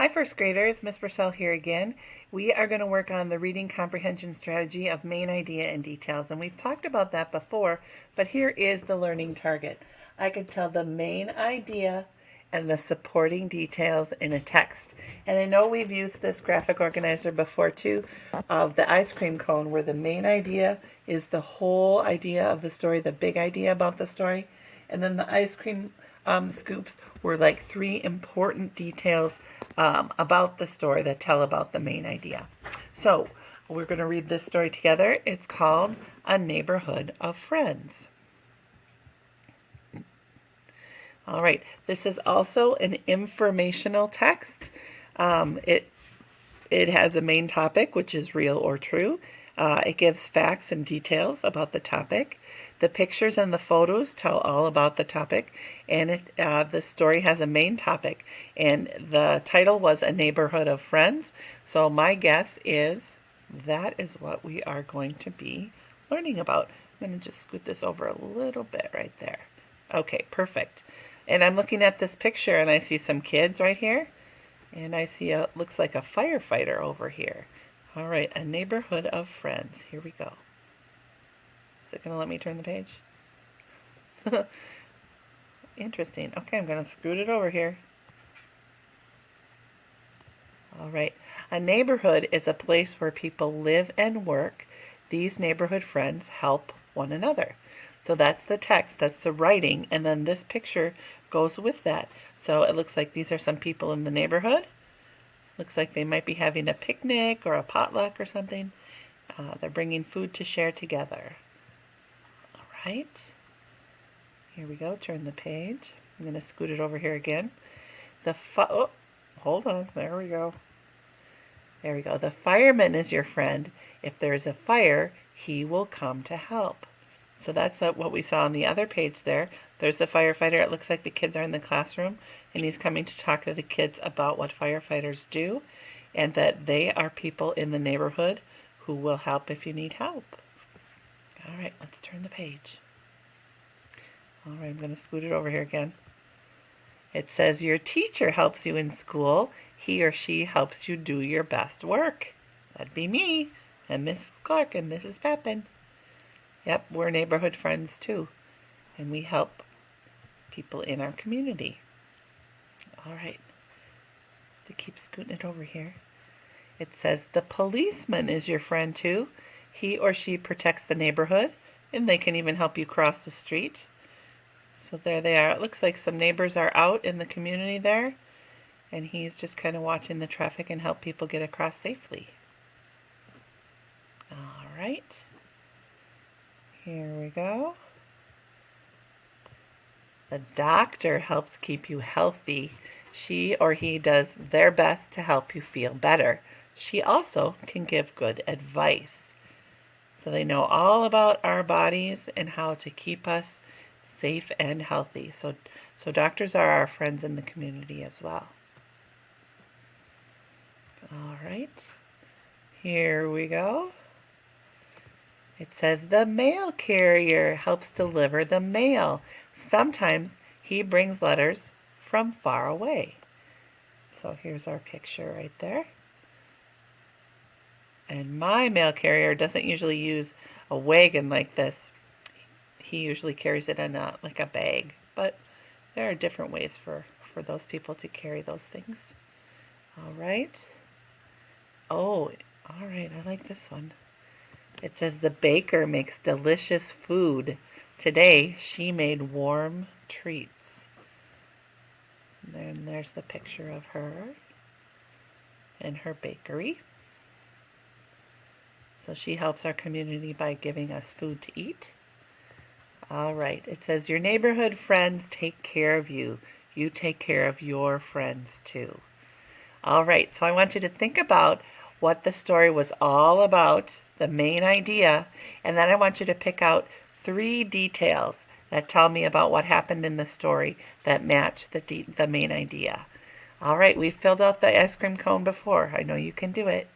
Hi, first graders. Miss Purcell here again. We are going to work on the reading comprehension strategy of main idea and details. And we've talked about that before, but here is the learning target. I can tell the main idea and the supporting details in a text. And I know we've used this graphic organizer before too, of the ice cream cone, where the main idea is the whole idea of the story, the big idea about the story. And then the ice cream scoops were like three important details about the story that tell about the main idea. So we're going to read this story together. It's called A Neighborhood of Friends. All right, this is also an informational text. It has a main topic, which is real or true. It gives facts and details about the topic. The pictures and the photos tell all about the topic, and the story has a main topic, and the title was A Neighborhood of Friends. So my guess is that is what we are going to be learning about. I'm going to just scoot this over a little bit right there. Okay, perfect. And I'm looking at this picture, and I see some kids right here, and I see looks like a firefighter over here. All right, A Neighborhood of Friends. Here we go. Is it going to let me turn the page? Interesting. Okay, I'm going to scoot it over here. All right. A neighborhood is a place where people live and work. These neighborhood friends help one another. So that's the text, that's the writing, and then this picture goes with that. So it looks like these are some people in the neighborhood. Looks like they might be having a picnic or a potluck or something. They're bringing food to share together. All right. Here we go. Turn the page. I'm going to scoot it over here again. Hold on. There we go. There we go. The fireman is your friend. If there's a fire, he will come to help. So that's what we saw on the other page there. There's the firefighter. It looks like the kids are in the classroom, and he's coming to talk to the kids about what firefighters do and that they are people in the neighborhood who will help if you need help. All right, let's turn the page. All right, I'm going to scoot it over here again. It says your teacher helps you in school. He or she helps you do your best work. That'd be me and Miss Clark and Mrs. Pepin. Yep, we're neighborhood friends too, and we help people in our community. All right, to keep scooting it over here. It says the policeman is your friend too. He or she protects the neighborhood, and they can even help you cross the street. So there they are. It looks like some neighbors are out in the community there, and he's just kind of watching the traffic and help people get across safely. All right. Here we go. The doctor helps keep you healthy. She or he does their best to help you feel better. She also can give good advice. So they know all about our bodies and how to keep us safe and healthy. So doctors are our friends in the community as well. All right. Here we go. It says the mail carrier helps deliver the mail. Sometimes he brings letters from far away. So here's our picture right there. And my mail carrier doesn't usually use a wagon like this. He usually carries it in like a bag. But there are different ways for those people to carry those things. All right. Oh, all right. I like this one. It says the baker makes delicious food. Today, she made warm treats. And then there's the picture of her and her bakery. So she helps our community by giving us food to eat. All right. It says your neighborhood friends take care of you. You take care of your friends too. All right. So I want you to think about what the story was all about, the main idea, and then I want you to pick out 3 details that tell me about what happened in the story that match the main idea. All right, we filled out the ice cream cone before. I know you can do it.